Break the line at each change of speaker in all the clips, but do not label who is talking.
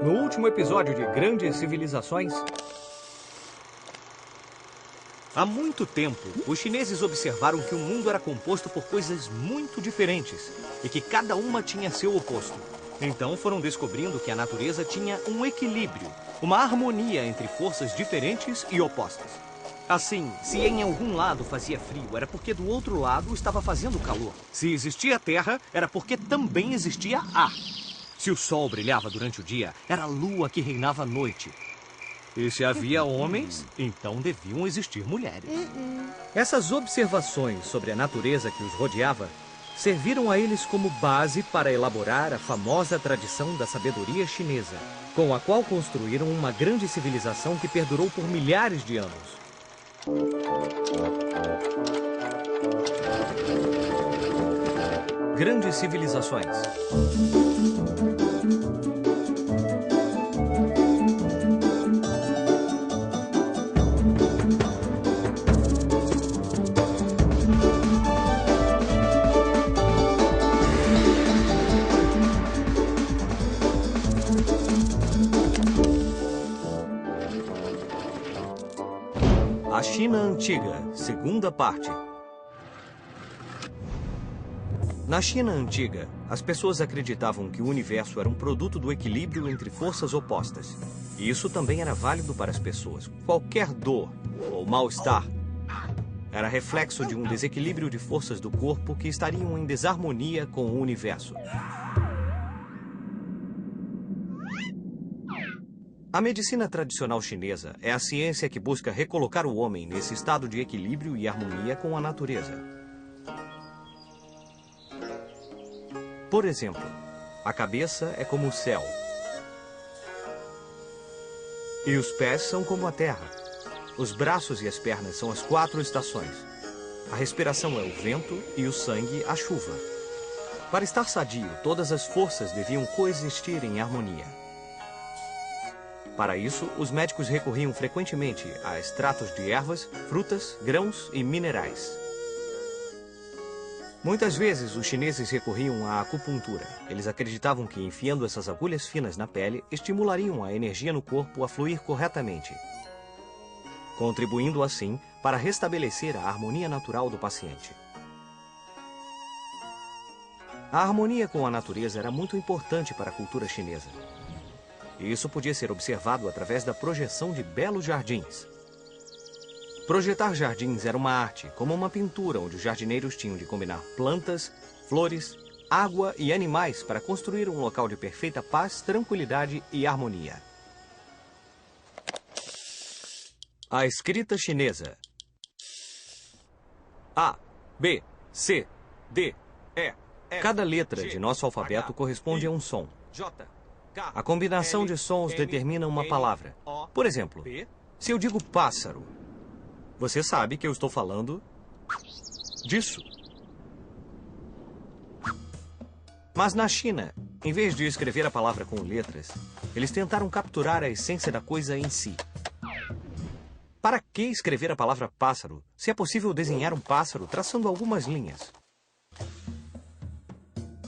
No último episódio de Grandes Civilizações... Há muito tempo, os chineses observaram que o mundo era composto por coisas muito diferentes e que cada uma tinha seu oposto. Então foram descobrindo que a natureza tinha um equilíbrio, uma harmonia entre forças diferentes e opostas. Assim, se em algum lado fazia frio, era porque do outro lado estava fazendo calor. Se existia terra, era porque também existia ar. Se o sol brilhava durante o dia, era a lua que reinava à noite. E se havia homens, então deviam existir mulheres. Essas observações sobre a natureza que os rodeava serviram a eles como base para elaborar a famosa tradição da sabedoria chinesa, com a qual construíram uma grande civilização que perdurou por milhares de anos. Grandes civilizações. A China Antiga, segunda parte. Na China Antiga, as pessoas acreditavam que o universo era um produto do equilíbrio entre forças opostas. E isso também era válido para as pessoas. Qualquer dor ou mal-estar era reflexo de um desequilíbrio de forças do corpo que estariam em desarmonia com o universo. A medicina tradicional chinesa é a ciência que busca recolocar o homem nesse estado de equilíbrio e harmonia com a natureza. Por exemplo, a cabeça é como o céu. E os pés são como a terra. Os braços e as pernas são as 4 estações. A respiração é o vento e o sangue a chuva. Para estar sadio, todas as forças deviam coexistir em harmonia. Para isso, os médicos recorriam frequentemente a extratos de ervas, frutas, grãos e minerais. Muitas vezes, os chineses recorriam à acupuntura. Eles acreditavam que, enfiando essas agulhas finas na pele, estimulariam a energia no corpo a fluir corretamente, contribuindo assim para restabelecer a harmonia natural do paciente. A harmonia com a natureza era muito importante para a cultura chinesa. E isso podia ser observado através da projeção de belos jardins. Projetar jardins era uma arte, como uma pintura onde os jardineiros tinham de combinar plantas, flores, água e animais para construir um local de perfeita paz, tranquilidade e harmonia. A escrita chinesa. A, B, C, D, E. Cada letra de nosso alfabeto corresponde a um som. A combinação de sons determina uma palavra. Por exemplo, se eu digo pássaro, você sabe que eu estou falando disso. Mas na China, em vez de escrever a palavra com letras, eles tentaram capturar a essência da coisa em si. Para que escrever a palavra pássaro, se é possível desenhar um pássaro traçando algumas linhas?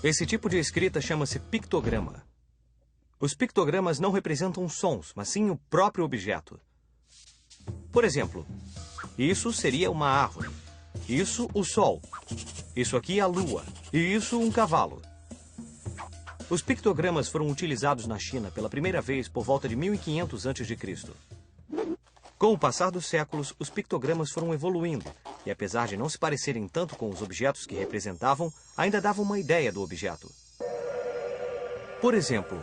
Esse tipo de escrita chama-se pictograma. Os pictogramas não representam sons, mas sim o próprio objeto. Por exemplo, isso seria uma árvore, isso o sol, isso aqui a lua e isso um cavalo. Os pictogramas foram utilizados na China pela primeira vez por volta de 1500 a.C. Com o passar dos séculos, os pictogramas foram evoluindo e, apesar de não se parecerem tanto com os objetos que representavam, ainda davam uma ideia do objeto. Por exemplo,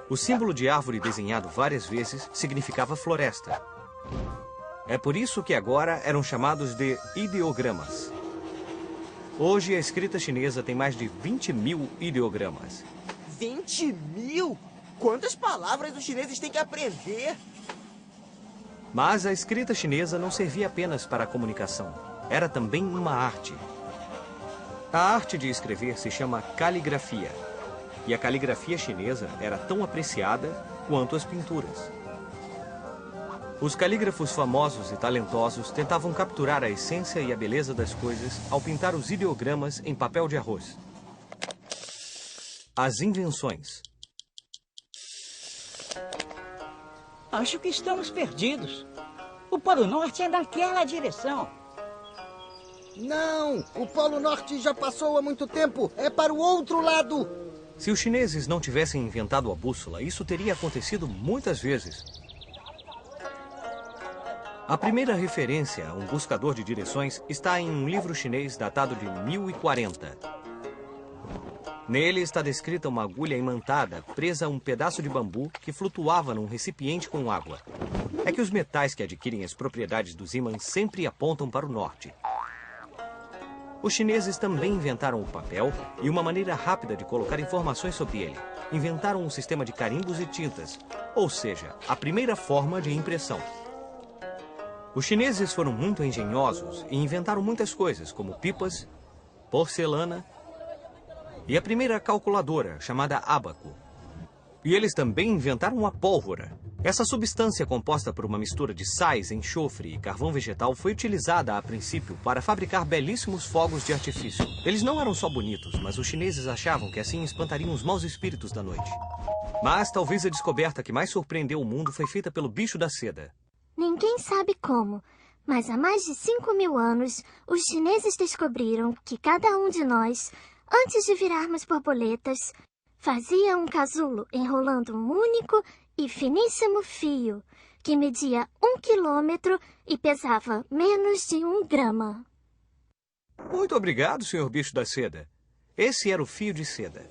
o símbolo de árvore desenhado várias vezes significava floresta. É por isso que agora eram chamados de ideogramas. Hoje, a escrita chinesa tem mais de 20.000 ideogramas.
20.000? Quantas palavras os chineses têm que aprender?
Mas a escrita chinesa não servia apenas para a comunicação. Era também uma arte. A arte de escrever se chama caligrafia. E a caligrafia chinesa era tão apreciada quanto as pinturas. Os calígrafos famosos e talentosos tentavam capturar a essência e a beleza das coisas ao pintar os ideogramas em papel de arroz. As invenções.
Acho que estamos perdidos. O Polo Norte é naquela direção.
Não, o Polo Norte já passou há muito tempo. É para o outro lado.
Se os chineses não tivessem inventado a bússola, isso teria acontecido muitas vezes. A primeira referência a um buscador de direções está em um livro chinês datado de 1040. Nele está descrita uma agulha imantada presa a um pedaço de bambu que flutuava num recipiente com água. É que os metais que adquirem as propriedades dos ímãs sempre apontam para o norte. Os chineses também inventaram o papel e uma maneira rápida de colocar informações sobre ele. Inventaram um sistema de carimbos e tintas, ou seja, a primeira forma de impressão. Os chineses foram muito engenhosos e inventaram muitas coisas, como pipas, porcelana e a primeira calculadora, chamada ábaco. E eles também inventaram a pólvora. Essa substância composta por uma mistura de sais, enxofre e carvão vegetal foi utilizada a princípio para fabricar belíssimos fogos de artifício. Eles não eram só bonitos, mas os chineses achavam que assim espantariam os maus espíritos da noite. Mas talvez a descoberta que mais surpreendeu o mundo foi feita pelo bicho da seda.
Ninguém sabe como, mas há mais de 5.000 anos, os chineses descobriram que cada um de nós, antes de virarmos borboletas, fazia um casulo enrolando um único e finíssimo fio, que media 1 quilômetro e pesava menos de 1 grama.
Muito obrigado, senhor bicho da seda. Esse era o fio de seda.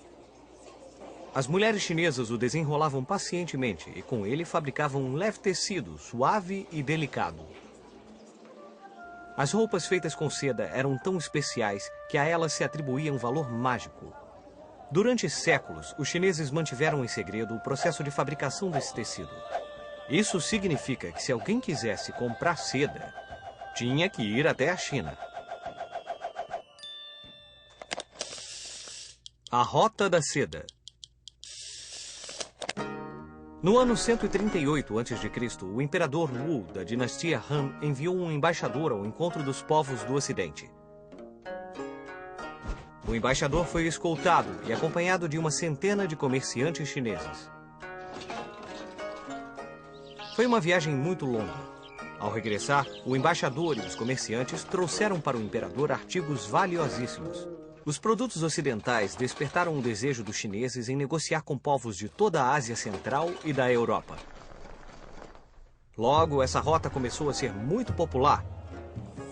As mulheres chinesas o desenrolavam pacientemente e com ele fabricavam um leve tecido, suave e delicado. As roupas feitas com seda eram tão especiais que a elas se atribuía um valor mágico. Durante séculos, os chineses mantiveram em segredo o processo de fabricação desse tecido. Isso significa que se alguém quisesse comprar seda, tinha que ir até a China. A Rota da Seda. No ano 138 a.C., o imperador Wu, da dinastia Han, enviou um embaixador ao encontro dos povos do Ocidente. O embaixador foi escoltado e acompanhado de uma centena de comerciantes chineses. Foi uma viagem muito longa. Ao regressar, o embaixador e os comerciantes trouxeram para o imperador artigos valiosíssimos. Os produtos ocidentais despertaram o desejo dos chineses em negociar com povos de toda a Ásia Central e da Europa. Logo, essa rota começou a ser muito popular.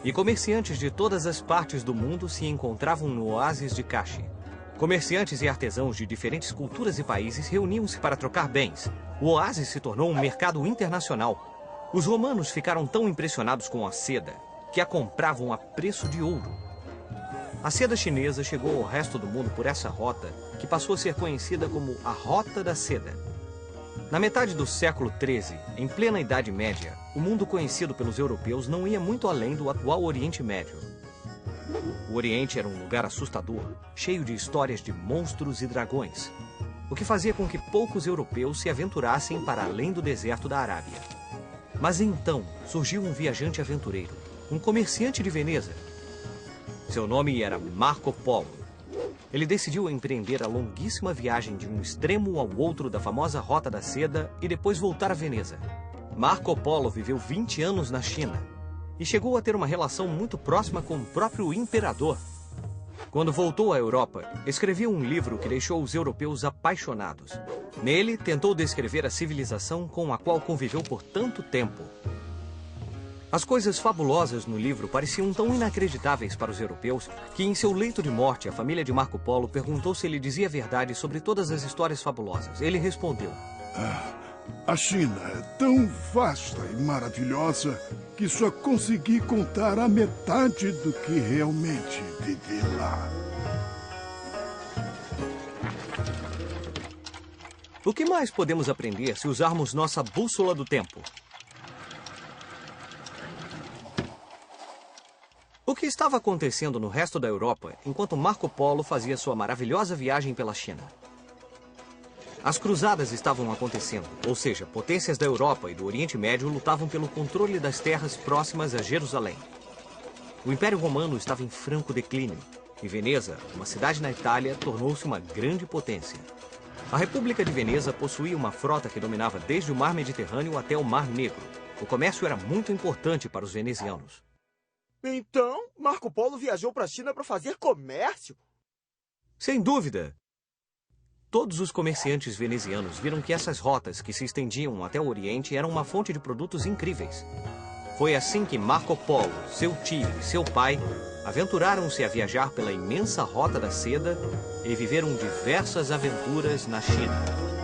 E comerciantes de todas as partes do mundo se encontravam no oásis de Kashi. Comerciantes e artesãos de diferentes culturas e países reuniam-se para trocar bens. O oásis se tornou um mercado internacional. Os romanos ficaram tão impressionados com a seda que a compravam a preço de ouro. A seda chinesa chegou ao resto do mundo por essa rota, que passou a ser conhecida como a Rota da Seda. Na metade do século XIII, em plena Idade Média, o mundo conhecido pelos europeus não ia muito além do atual Oriente Médio. O Oriente era um lugar assustador, cheio de histórias de monstros e dragões, o que fazia com que poucos europeus se aventurassem para além do deserto da Arábia. Mas então surgiu um viajante aventureiro, um comerciante de Veneza. Seu nome era Marco Polo. Ele decidiu empreender a longuíssima viagem de um extremo ao outro da famosa Rota da Seda e depois voltar a Veneza. Marco Polo viveu 20 anos na China e chegou a ter uma relação muito próxima com o próprio imperador. Quando voltou à Europa, escreveu um livro que deixou os europeus apaixonados. Nele, tentou descrever a civilização com a qual conviveu por tanto tempo. As coisas fabulosas no livro pareciam tão inacreditáveis para os europeus que, em seu leito de morte, a família de Marco Polo perguntou se ele dizia a verdade sobre todas as histórias fabulosas. Ele respondeu:
A China é tão vasta e maravilhosa que só consegui contar a metade do que realmente vivi lá.
O que mais podemos aprender se usarmos nossa bússola do tempo? O que estava acontecendo no resto da Europa enquanto Marco Polo fazia sua maravilhosa viagem pela China? As cruzadas estavam acontecendo, ou seja, potências da Europa e do Oriente Médio lutavam pelo controle das terras próximas a Jerusalém. O Império Romano estava em franco declínio e Veneza, uma cidade na Itália, tornou-se uma grande potência. A República de Veneza possuía uma frota que dominava desde o Mar Mediterrâneo até o Mar Negro. O comércio era muito importante para os venezianos.
Então, Marco Polo viajou para a China para fazer comércio?
Sem dúvida! Todos os comerciantes venezianos viram que essas rotas que se estendiam até o Oriente eram uma fonte de produtos incríveis. Foi assim que Marco Polo, seu tio e seu pai aventuraram-se a viajar pela imensa Rota da Seda e viveram diversas aventuras na China.